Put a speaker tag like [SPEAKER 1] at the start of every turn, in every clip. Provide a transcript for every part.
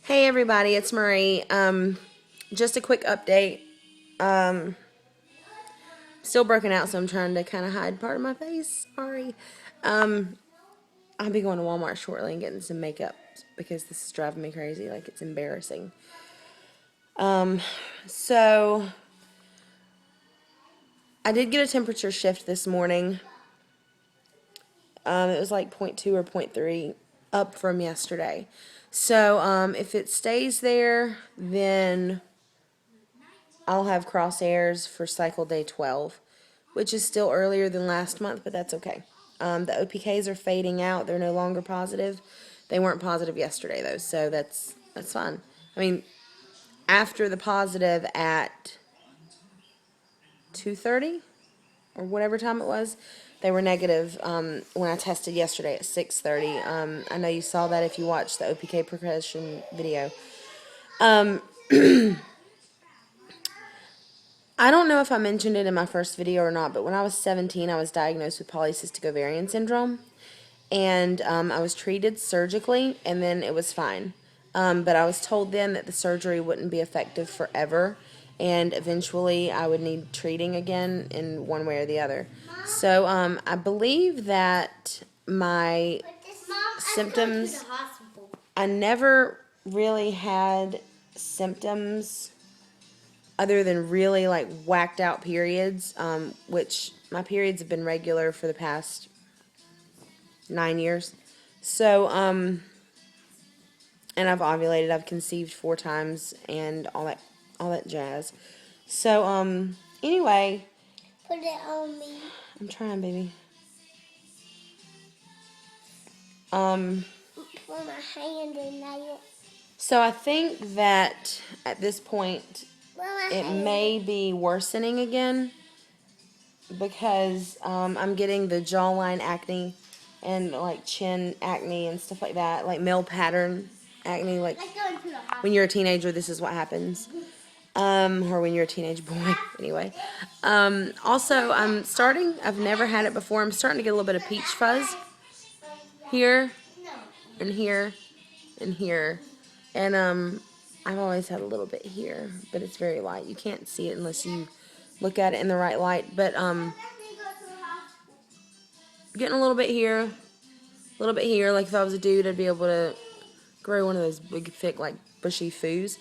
[SPEAKER 1] Hey everybody, it's Marie. Just a quick update. Um, Still broken out, so I'm trying to kind of hide part of my face. Sorry. Um, I'll be going to Walmart shortly and getting some makeup because this is driving me crazy. Like, it's embarrassing. So I did get a temperature shift this morning. It was like point 0.2 or point 0.3 up from yesterday. So if it stays there, then I'll have crosshairs for cycle day 12, which is still earlier than last month, but that's okay. The OPKs are fading out. They're no longer positive. They weren't positive yesterday, though, so that's fine. I mean, after the positive at 2:30 or whatever time it was, they were negative when I tested yesterday at 6:30. I know you saw that if you watched the OPK progression video. I don't know if I mentioned it in my first video or not, but when I was 17, I was diagnosed with polycystic ovarian syndrome, and I was treated surgically, and then it was fine. But I was told then that the surgery wouldn't be effective forever, and eventually I would need treating again in one way or the other. So I believe that my symptoms, I never really had symptoms other than really like whacked out periods, which my periods have been regular for the past 9 years. So, and I've ovulated, I've conceived 4 times, and all that jazz. So, anyway,
[SPEAKER 2] Put it on me.
[SPEAKER 1] I'm trying, baby.
[SPEAKER 2] Put my hand in it.
[SPEAKER 1] So I think that at this point, it
[SPEAKER 2] hand.
[SPEAKER 1] may be worsening again because I'm getting the jawline acne and like chin acne and stuff like that, like male pattern acne. Like when you're a teenager, this is what happens, or when you're a teenage boy. Anyway, also I've never had it before. I'm starting to get a little bit of peach fuzz here and here and here, and I've always had a little bit here, but it's very light. You can't see it unless you look at it in the right light. But getting a little bit here, a little bit here. Like if I was a dude, I'd be able to grow one of those big, thick, like bushy foos.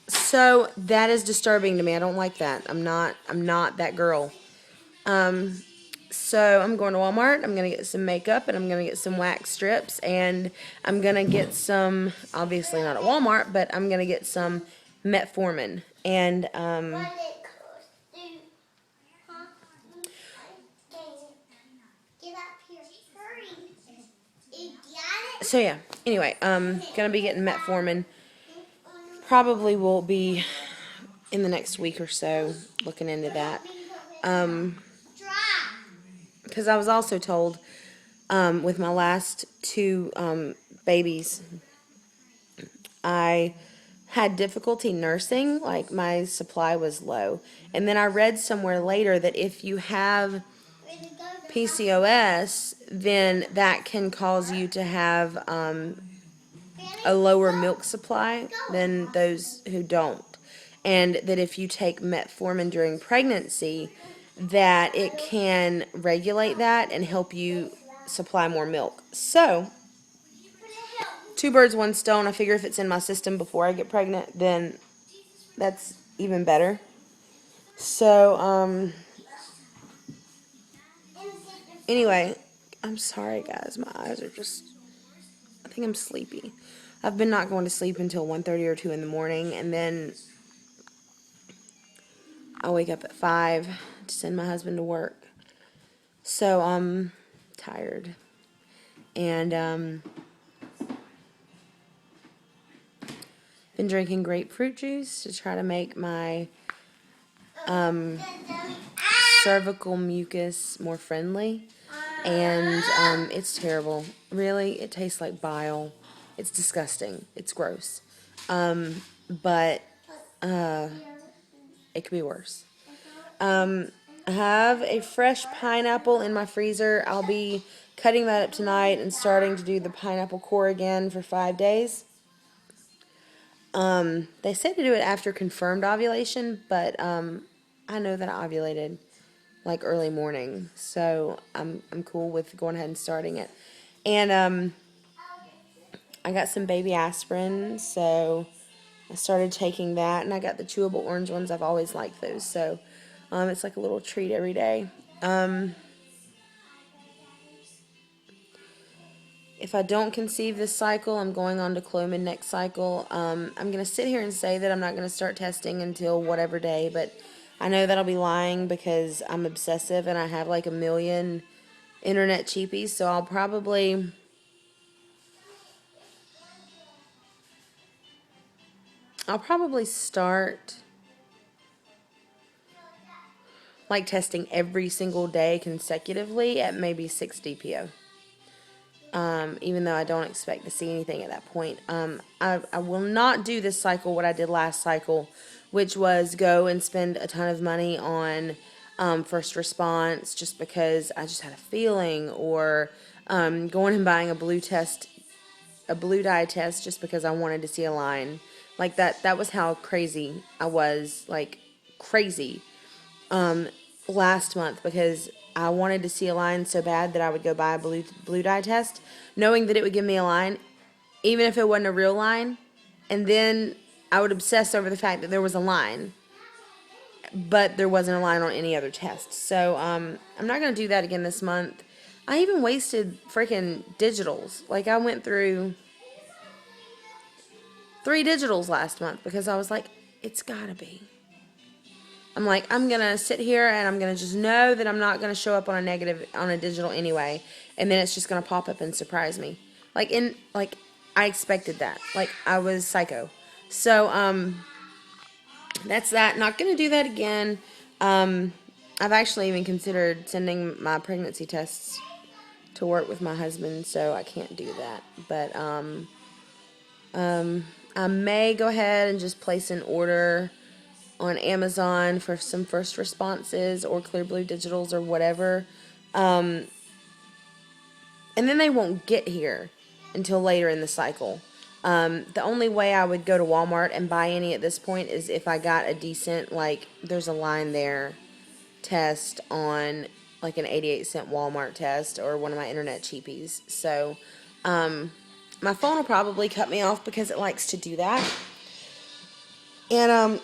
[SPEAKER 1] So that is disturbing to me. I don't like that. I'm not that girl. So I'm going to Walmart. I'm going to get some makeup, and I'm going to get some wax strips, and I'm going to get some, obviously not at Walmart, but I'm going to get some metformin. And so yeah, anyway, going to be getting metformin. Probably will be in the next week or so looking into that. Because I was also told with my last 2 babies, I had difficulty nursing, like my supply was low. And then I read somewhere later that if you have PCOS, then that can cause you to have a lower milk supply than those who don't. And that if you take metformin during pregnancy, that it can regulate that and help you supply more milk. So, 2 birds, 1 stone. I figure if it's in my system before I get pregnant, then that's even better. So, anyway, I'm sorry, guys. My eyes are just, I think I'm sleepy. I've been not going to sleep until 1:30 or 2 in the morning, and then I wake up at 5 to send my husband to work. So I'm tired. And been drinking grapefruit juice to try to make my cervical mucus more friendly. And it's terrible. Really, it tastes like bile. It's disgusting. It's gross. But it could be worse. I have a fresh pineapple in my freezer. I'll be cutting that up tonight and starting to do the pineapple core again for 5 days. They say to do it after confirmed ovulation, but I know that I ovulated like early morning, so I'm cool with going ahead and starting it. And I got some baby aspirin, so I started taking that, and I got the chewable orange ones. I've always liked those, so it's like a little treat every day. If I don't conceive this cycle, I'm going on to Clomid next cycle. I'm going to sit here and say that I'm not going to start testing until whatever day, but I know that I'll be lying because I'm obsessive and I have like a million internet cheapies, so I'll probably start like testing every single day consecutively at maybe 6 DPO. Even though I don't expect to see anything at that point. I will not do this cycle what I did last cycle, which was go and spend a ton of money on first response just because I just had a feeling, or going and buying a blue dye test just because I wanted to see a line. Like that was how crazy I was, like crazy, last month, because I wanted to see a line so bad that I would go buy a blue dye test, knowing that it would give me a line, even if it wasn't a real line, and then I would obsess over the fact that there was a line, but there wasn't a line on any other test. So I'm not going to do that again this month. I even wasted freaking digitals. Like, I went through 3 digitals last month because I was like, it's gotta be. I'm like, I'm going to sit here and I'm going to just know that I'm not going to show up on a digital anyway. And then it's just going to pop up and surprise me. I expected that. Like, I was psycho. So, that's that. Not going to do that again. I've actually even considered sending my pregnancy tests to work with my husband, so I can't do that. But, I may go ahead and just place an order on Amazon for some first responses or Clear Blue Digitals or whatever. And then they won't get here until later in the cycle. The only way I would go to Walmart and buy any at this point is if I got a decent, like, there's a line there test on, like, an 88-cent Walmart test or one of my internet cheapies. So, my phone will probably cut me off because it likes to do that. And,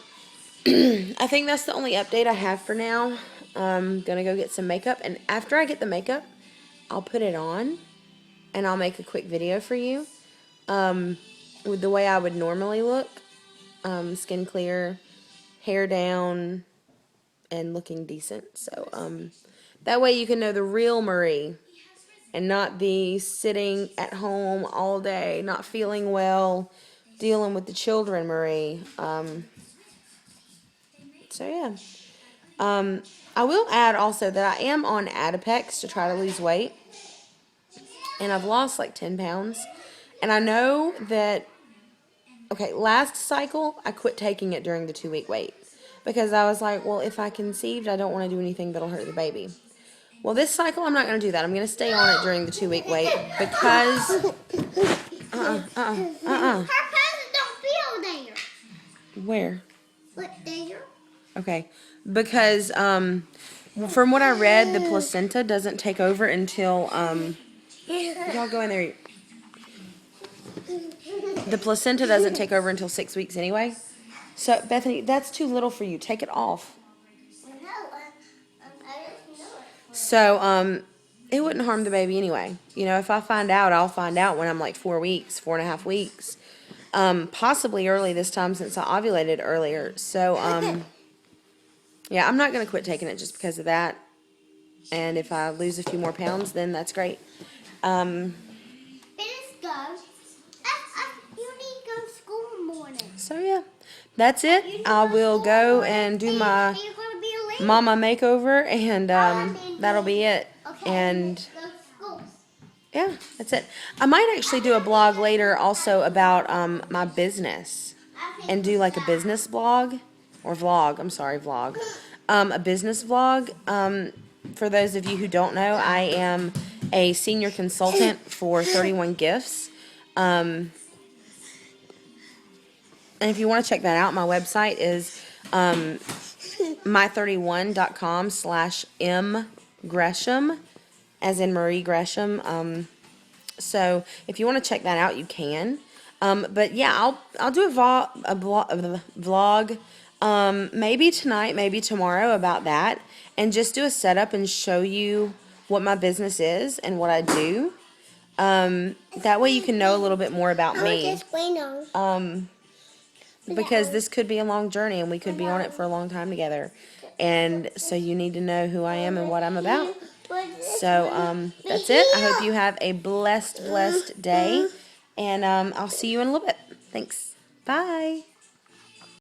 [SPEAKER 1] I think that's the only update I have for now. I'm going to go get some makeup, and after I get the makeup, I'll put it on, and I'll make a quick video for you, with the way I would normally look, skin clear, hair down, and looking decent. So, that way you can know the real Marie, and not the sitting at home all day, not feeling well, dealing with the children Marie. So, yeah. I will add also that I am on Adipex to try to lose weight. And I've lost like 10 pounds. And I know that, okay, last cycle, I quit taking it during the 2-week wait. Because I was like, well, if I conceived, I don't want to do anything that'll hurt the baby. Well, this cycle, I'm not going to do that. I'm going to stay on it during the 2-week wait. Because,
[SPEAKER 2] Her cousin don't feel there.
[SPEAKER 1] where?
[SPEAKER 2] Look there.
[SPEAKER 1] Okay, because from what I read, the placenta doesn't take over until y'all go in there. The placenta doesn't take over until 6 weeks anyway. So Bethany, that's too little for you. Take it off.
[SPEAKER 2] I just know it.
[SPEAKER 1] So it wouldn't harm the baby anyway. You know, if I find out, I'll find out when I'm like 4 weeks, 4.5 weeks, possibly early this time since I ovulated earlier. So yeah, I'm not going to quit taking it just because of that. And if I lose a few more pounds, then that's great.
[SPEAKER 2] Let's go. You need to go to school in the morning.
[SPEAKER 1] So, yeah, that's it. I will go and do my
[SPEAKER 2] You're going to be late.
[SPEAKER 1] mama makeover, and that'll be it.
[SPEAKER 2] Okay.
[SPEAKER 1] And,
[SPEAKER 2] Go to school.
[SPEAKER 1] yeah, that's it. I might actually do a blog later also about my business and do like a business blog. Or vlog, I'm sorry, vlog. a business vlog. For those of you who don't know, I am a senior consultant for 31 Gifts. And if you want to check that out, my website is my31.com/mgresham, as in Marie Gresham. So if you want to check that out, you can. But yeah, I'll do a vlog, maybe tonight, maybe tomorrow about that, and just do a setup and show you what my business is and what I do. That way you can know a little bit more about me. Because this could be a long journey and we could be on it for a long time together. And so you need to know who I am and what I'm about. So that's it. I hope you have a blessed day. And I'll see you in a little bit. Thanks. Bye.